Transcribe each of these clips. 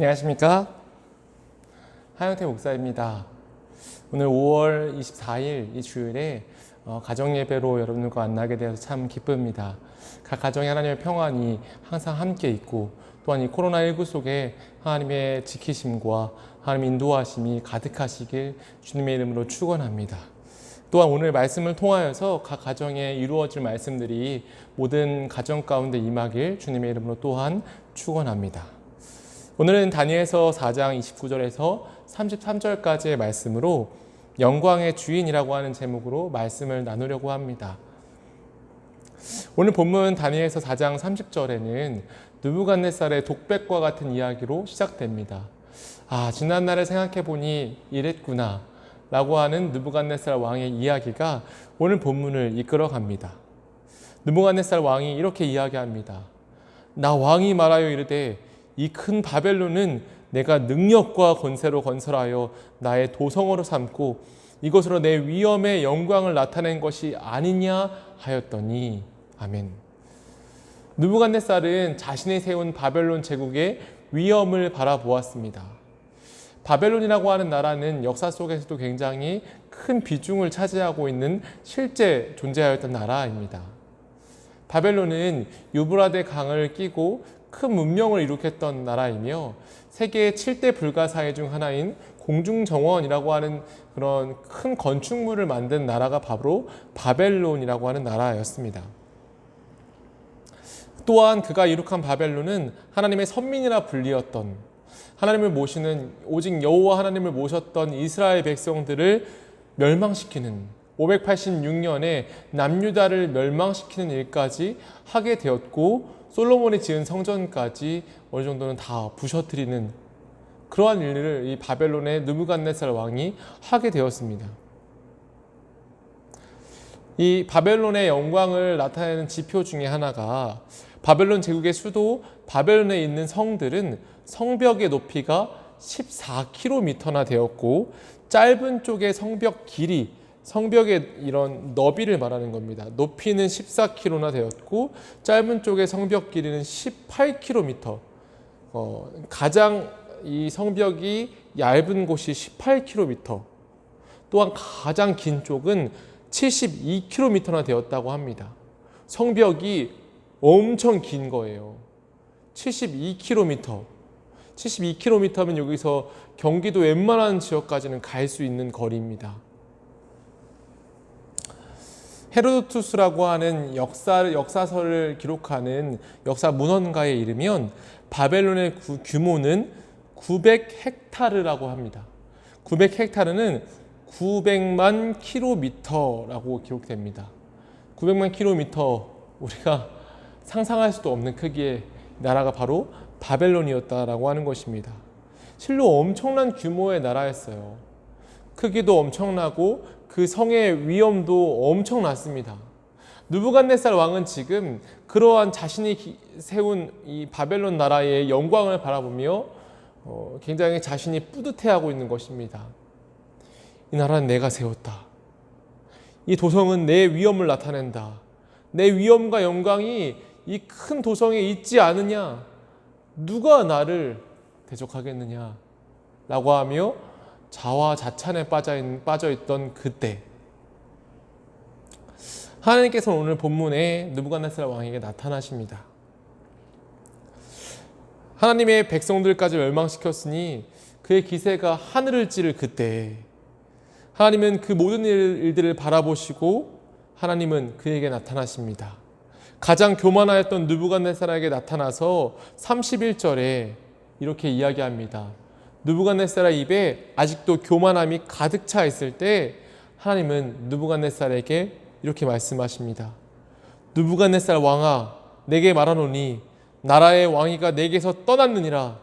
안녕하십니까? 하영태 목사입니다. 오늘 5월 24일 이 주일에 가정예배로 여러분들과 만나게 되어서 참 기쁩니다. 각 가정에 하나님의 평안이 항상 함께 있고 또한 이 코로나19 속에 하나님의 지키심과 하나님의 인도하심이 가득하시길 주님의 이름으로 축원합니다. 또한 오늘 말씀을 통하여서 각 가정에 이루어질 말씀들이 모든 가정 가운데 임하길 주님의 이름으로 또한 축원합니다. 오늘은 다니엘서 4장 29절에서 33절까지의 말씀으로 영광의 주인이라고 하는 제목으로 말씀을 나누려고 합니다. 오늘 본문 다니엘서 4장 30절에는 느부갓네살의 독백과 같은 이야기로 시작됩니다. 지난날을 생각해 보니 이랬구나 라고 하는 느부갓네살 왕의 이야기가 오늘 본문을 이끌어갑니다. 느부갓네살 왕이 이렇게 이야기합니다. 나 왕이 말하여 이르되 이 큰 바벨론은 내가 능력과 권세로 건설하여 나의 도성으로 삼고 이것으로 내 위엄의 영광을 나타낸 것이 아니냐 하였더니 아멘. 느부갓네살은 자신이 세운 바벨론 제국의 위엄을 바라보았습니다. 바벨론이라고 하는 나라는 역사 속에서도 굉장히 큰 비중을 차지하고 있는 실제 존재하였던 나라입니다. 바벨론은 유브라데 강을 끼고 큰 문명을 일으켰던 나라이며 세계 7대 불가사의 중 하나인 공중정원이라고 하는 그런 큰 건축물을 만든 나라가 바로 바벨론이라고 하는 나라였습니다. 또한 그가 이룩한 바벨론은 하나님의 선민이라 불리었던, 하나님을 모시는, 오직 여호와 하나님을 모셨던 이스라엘 백성들을 멸망시키는, 586년에 남유다를 멸망시키는 일까지 하게 되었고, 솔로몬이 지은 성전까지 어느 정도는 다 부셔뜨리는 그러한 일을 이 바벨론의 느부갓네살 왕이 하게 되었습니다. 이 바벨론의 영광을 나타내는 지표 중에 하나가 바벨론 제국의 수도 바벨론에 있는 성들은 성벽의 높이가 14km나 되었고 짧은 쪽의 성벽 길이, 성벽의 이런 너비를 말하는 겁니다. 높이는 14km나 되었고 짧은 쪽의 성벽 길이는 18km. 가장 이 성벽이 얇은 곳이 18km. 또한 가장 긴 쪽은 72km나 되었다고 합니다. 성벽이 엄청 긴 거예요. 72km. 72km면 여기서 경기도 웬만한 지역까지는 갈 수 있는 거리입니다. 헤로도투스라고 하는 역사서를 기록하는 역사 문헌가에 이르면 바벨론의 규모는 900헥타르라고 합니다. 900헥타르는 900만 킬로미터라고 기록됩니다. 900만 킬로미터, 우리가 상상할 수도 없는 크기의 나라가 바로 바벨론이었다라고 하는 것입니다. 실로 엄청난 규모의 나라였어요. 크기도 엄청나고 그 성의 위엄도 엄청났습니다. 느부갓네살 왕은 지금 그러한 자신이 세운 이 바벨론 나라의 영광을 바라보며 굉장히 자신이 뿌듯해하고 있는 것입니다. 이 나라는 내가 세웠다. 이 도성은 내 위엄을 나타낸다. 내 위엄과 영광이 이 큰 도성에 있지 않으냐? 누가 나를 대적하겠느냐? 라고 하며 자화자찬에 빠져있던 그때 하나님께서는 오늘 본문에 느부갓네살 왕에게 나타나십니다. 하나님의 백성들까지 멸망시켰으니 그의 기세가 하늘을 찌를 그때 하나님은 그 모든 일들을 바라보시고 하나님은 그에게 나타나십니다. 가장 교만하였던 느부갓네살에게 나타나서 31절에 이렇게 이야기합니다. 느부갓네살의 입에 아직도 교만함이 가득 차 있을 때 하나님은 느부갓네살에게 이렇게 말씀하십니다. 느부갓네살 왕아, 내게 말하노니 나라의 왕위가 내게서 떠났느니라.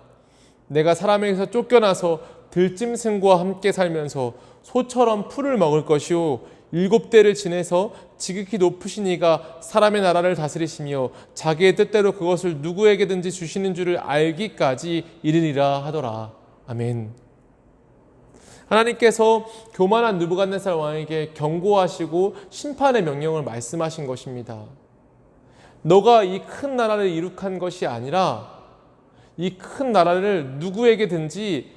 내가 사람에게서 쫓겨나서 들짐승과 함께 살면서 소처럼 풀을 먹을 것이요 7대를 지내서 지극히 높으신 이가 사람의 나라를 다스리시며 자기의 뜻대로 그것을 누구에게든지 주시는 줄을 알기까지 이르리라 하더라. 아멘. 하나님께서 교만한 느부갓네살 왕에게 경고하시고 심판의 명령을 말씀하신 것입니다. 너가 이 큰 나라를 이룩한 것이 아니라 이 큰 나라를 누구에게든지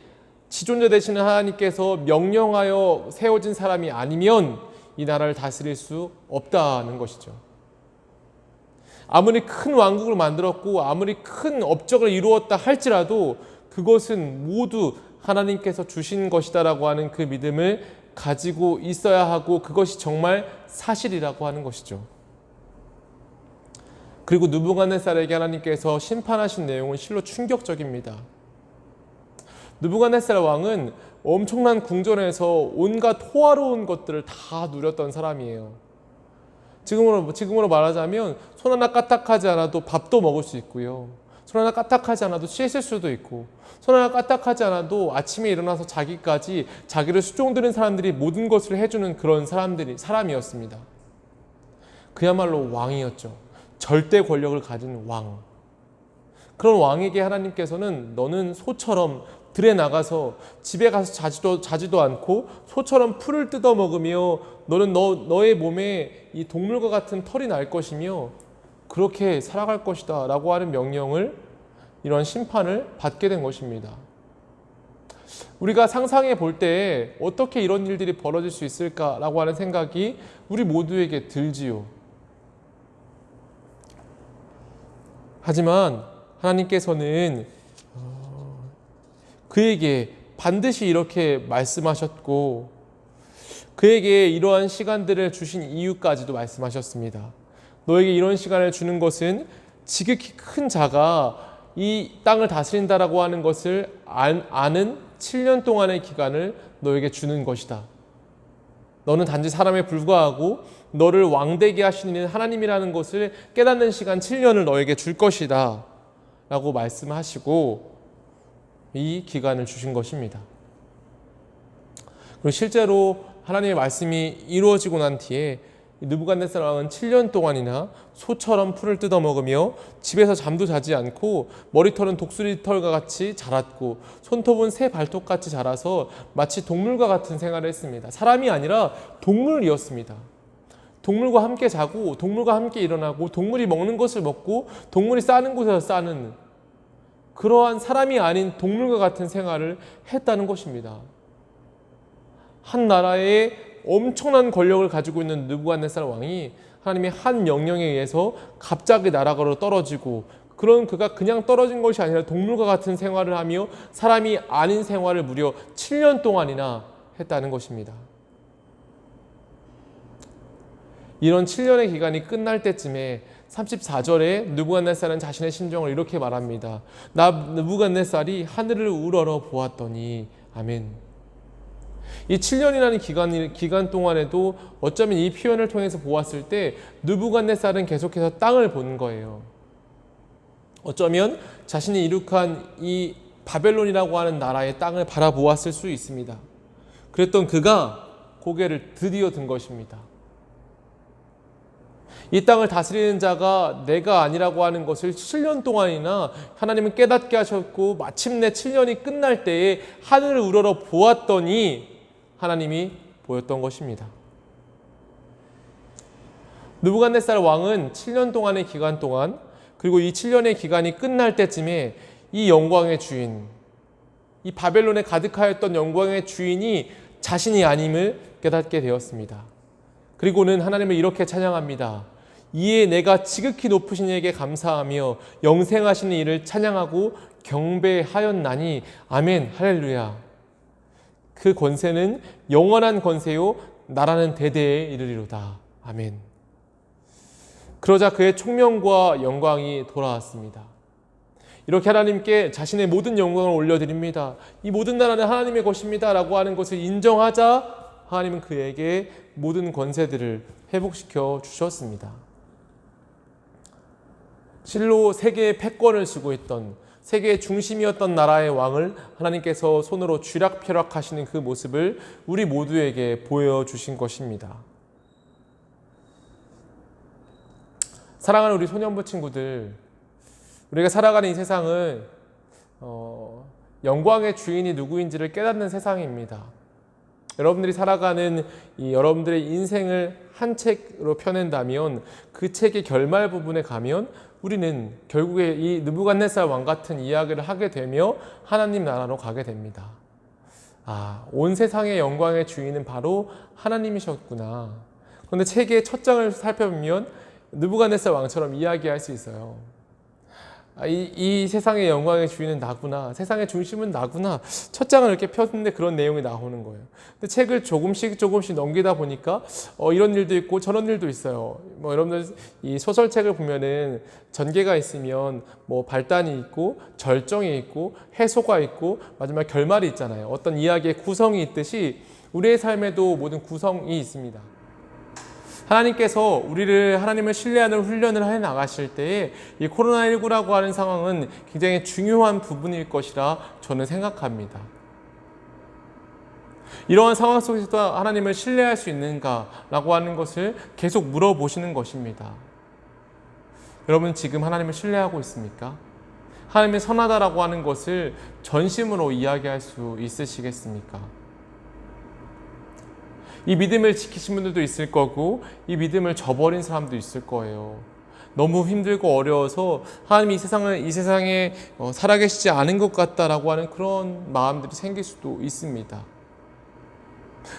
지존자 되시는 하나님께서 명령하여 세워진 사람이 아니면 이 나라를 다스릴 수 없다는 것이죠. 아무리 큰 왕국을 만들었고 아무리 큰 업적을 이루었다 할지라도 그것은 모두 하나님께서 주신 것이다라고 하는 그 믿음을 가지고 있어야 하고 그것이 정말 사실이라고 하는 것이죠. 그리고 느부갓네살에게 하나님께서 심판하신 내용은 실로 충격적입니다. 느부갓네살 왕은 엄청난 궁전에서 온갖 호화로운 것들을 다 누렸던 사람이에요. 지금으로 말하자면 손 하나 까딱하지 않아도 밥도 먹을 수 있고요. 손 하나 까딱하지 않아도 씻을 수도 있고, 손 하나 까딱하지 않아도 아침에 일어나서 자기까지 자기를 수종드는 사람들이 모든 것을 해주는 그런 사람이었습니다. 그야말로 왕이었죠. 절대 권력을 가진 왕. 그런 왕에게 하나님께서는 너는 소처럼 들에 나가서 집에 가서 자지도 않고 소처럼 풀을 뜯어 먹으며 너는 너의 몸에 이 동물과 같은 털이 날 것이며 그렇게 살아갈 것이다 라고 하는 명령을, 이런 심판을 받게 된 것입니다. 우리가 상상해 볼 때 어떻게 이런 일들이 벌어질 수 있을까라고 하는 생각이 우리 모두에게 들지요. 하지만 하나님께서는 그에게 반드시 이렇게 말씀하셨고 그에게 이러한 시간들을 주신 이유까지도 말씀하셨습니다. 너에게 이런 시간을 주는 것은 지극히 큰 자가 이 땅을 다스린다라고 하는 것을 아는 7년 동안의 기간을 너에게 주는 것이다. 너는 단지 사람에 불과하고 너를 왕되게 하시는 하나님이라는 것을 깨닫는 시간 7년을 너에게 줄 것이다 라고 말씀하시고 이 기간을 주신 것입니다. 그리고 실제로 하나님의 말씀이 이루어지고 난 뒤에 느부갓네살 왕은 7년 동안이나 소처럼 풀을 뜯어 먹으며 집에서 잠도 자지 않고 머리털은 독수리털과 같이 자랐고 손톱은 새 발톱같이 자라서 마치 동물과 같은 생활을 했습니다. 사람이 아니라 동물이었습니다. 동물과 함께 자고 동물과 함께 일어나고 동물이 먹는 것을 먹고 동물이 싸는 곳에서 싸는 그러한 사람이 아닌 동물과 같은 생활을 했다는 것입니다. 한 나라의 엄청난 권력을 가지고 있는 느부갓네살 왕이 하나님의 한 명령에 의해서 갑자기 나라가로 떨어지고 그런 그가 그냥 떨어진 것이 아니라 동물과 같은 생활을 하며 사람이 아닌 생활을 무려 7년 동안이나 했다는 것입니다. 이런 7년의 기간이 끝날 때쯤에 34절에 느부갓네살은 자신의 심정을 이렇게 말합니다. 나 느부갓네살이 하늘을 우러러 보았더니 아멘. 이 7년이라는 기간 동안에도 어쩌면 이 표현을 통해서 보았을 때 느부갓네살은 계속해서 땅을 본 거예요. 어쩌면 자신이 이룩한 이 바벨론이라고 하는 나라의 땅을 바라보았을 수 있습니다. 그랬던 그가 고개를 드디어 든 것입니다. 이 땅을 다스리는 자가 내가 아니라고 하는 것을 7년 동안이나 하나님은 깨닫게 하셨고 마침내 7년이 끝날 때에 하늘을 우러러 보았더니 하나님이 보였던 것입니다. 느부갓네살 왕은 7년 동안의 기간 동안 그리고 이 7년의 기간이 끝날 때쯤에 이 영광의 주인, 이 바벨론에 가득하였던 영광의 주인이 자신이 아님을 깨닫게 되었습니다. 그리고는 하나님을 이렇게 찬양합니다. 이에 내가 지극히 높으신 이에게 감사하며 영생하시는 이를 찬양하고 경배하였나니 아멘 할렐루야. 그 권세는 영원한 권세요 나라는 대대에 이르리로다. 아멘. 그러자 그의 총명과 영광이 돌아왔습니다. 이렇게 하나님께 자신의 모든 영광을 올려드립니다. 이 모든 나라는 하나님의 것입니다 라고 하는 것을 인정하자 하나님은 그에게 모든 권세들을 회복시켜 주셨습니다. 실로 세계의 패권을 쥐고 있던 세계의 중심이었던 나라의 왕을 하나님께서 손으로 쥐락펴락하시는 그 모습을 우리 모두에게 보여주신 것입니다. 사랑하는 우리 소년부 친구들, 우리가 살아가는 이 세상은 영광의 주인이 누구인지를 깨닫는 세상입니다. 여러분들이 살아가는 이 여러분들의 인생을 한 책으로 펴낸다면 그 책의 결말 부분에 가면 우리는 결국에 이 느부갓네살 왕 같은 이야기를 하게 되며 하나님 나라로 가게 됩니다. 온 세상의 영광의 주인은 바로 하나님이셨구나. 그런데 책의 첫 장을 살펴보면 느부갓네살 왕처럼 이야기할 수 있어요. 이 세상의 영광의 주인은 나구나. 세상의 중심은 나구나. 첫 장을 이렇게 폈는데 그런 내용이 나오는 거예요. 근데 책을 조금씩 넘기다 보니까 이런 일도 있고 저런 일도 있어요. 여러분들 이 소설책을 보면은 전개가 있으면 발단이 있고 절정이 있고 해소가 있고 마지막 결말이 있잖아요. 어떤 이야기의 구성이 있듯이 우리의 삶에도 모든 구성이 있습니다. 하나님께서 하나님을 신뢰하는 훈련을 해 나가실 때에 이 코로나19라고 하는 상황은 굉장히 중요한 부분일 것이라 저는 생각합니다. 이러한 상황 속에서도 하나님을 신뢰할 수 있는가라고 하는 것을 계속 물어보시는 것입니다. 여러분 지금 하나님을 신뢰하고 있습니까? 하나님이 선하다라고 하는 것을 전심으로 이야기할 수 있으시겠습니까? 이 믿음을 지키신 분들도 있을 거고 이 믿음을 저버린 사람도 있을 거예요. 너무 힘들고 어려워서 하나님이 이 세상에 살아계시지 않은 것 같다라고 하는 그런 마음들이 생길 수도 있습니다.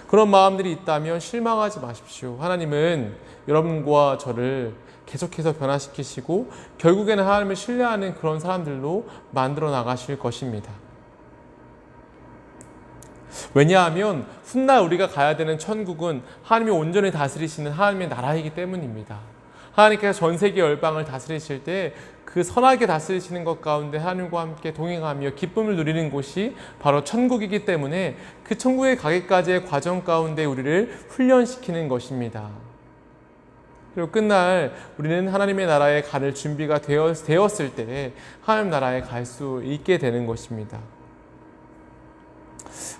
그런 마음들이 있다면 실망하지 마십시오. 하나님은 여러분과 저를 계속해서 변화시키시고 결국에는 하나님을 신뢰하는 그런 사람들로 만들어 나가실 것입니다. 왜냐하면 훗날 우리가 가야 되는 천국은 하나님이 온전히 다스리시는 하나님의 나라이기 때문입니다. 하나님께서 전 세계 열방을 다스리실 때 그 선하게 다스리시는 것 가운데 하나님과 함께 동행하며 기쁨을 누리는 곳이 바로 천국이기 때문에 그 천국에 가기까지의 과정 가운데 우리를 훈련시키는 것입니다. 그리고 끝날 우리는 하나님의 나라에 갈 준비가 되었을 때 하나님 나라에 갈 수 있게 되는 것입니다.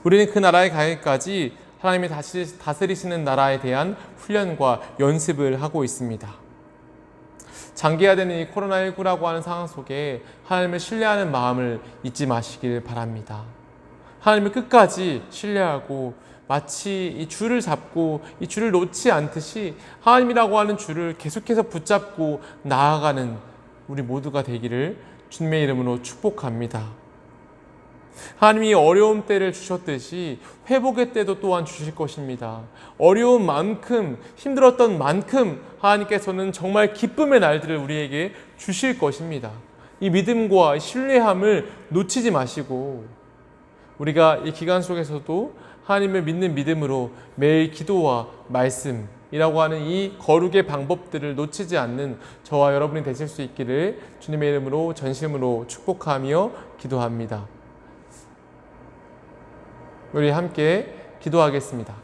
우리는 그 나라에 가기까지 하나님이 다스리시는 나라에 대한 훈련과 연습을 하고 있습니다. 장기화되는 이 코로나19라고 하는 상황 속에 하나님을 신뢰하는 마음을 잊지 마시길 바랍니다. 하나님을 끝까지 신뢰하고 마치 이 줄을 잡고 이 줄을 놓지 않듯이 하나님이라고 하는 줄을 계속해서 붙잡고 나아가는 우리 모두가 되기를 주님의 이름으로 축복합니다. 하나님이 어려움 때를 주셨듯이 회복의 때도 또한 주실 것입니다. 어려운 만큼, 힘들었던 만큼 하나님께서는 정말 기쁨의 날들을 우리에게 주실 것입니다. 이 믿음과 신뢰함을 놓치지 마시고 우리가 이 기간 속에서도 하나님을 믿는 믿음으로 매일 기도와 말씀이라고 하는 이 거룩의 방법들을 놓치지 않는 저와 여러분이 되실 수 있기를 주님의 이름으로 전심으로 축복하며 기도합니다. 우리 함께 기도하겠습니다.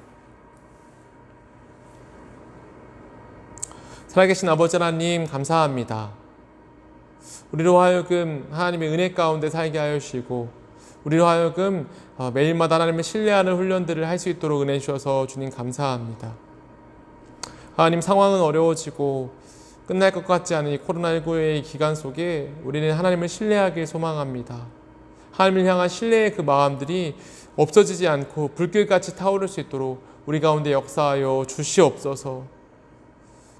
살아계신 아버지 하나님 감사합니다. 우리로 하여금 하나님의 은혜 가운데 살게 하여 주시고 우리로 하여금 매일마다 하나님을 신뢰하는 훈련들을 할 수 있도록 은혜 주셔서 주님 감사합니다. 하나님 상황은 어려워지고 끝날 것 같지 않은 이 코로나19의 기간 속에 우리는 하나님을 신뢰하길 소망합니다. 하나님을 향한 신뢰의 그 마음들이 없어지지 않고 불길같이 타오를 수 있도록 우리 가운데 역사하여 주시옵소서.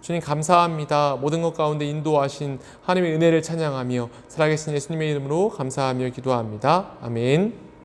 주님 감사합니다. 모든 것 가운데 인도하신 하나님의 은혜를 찬양하며 살아계신 예수님의 이름으로 감사하며 기도합니다. 아멘.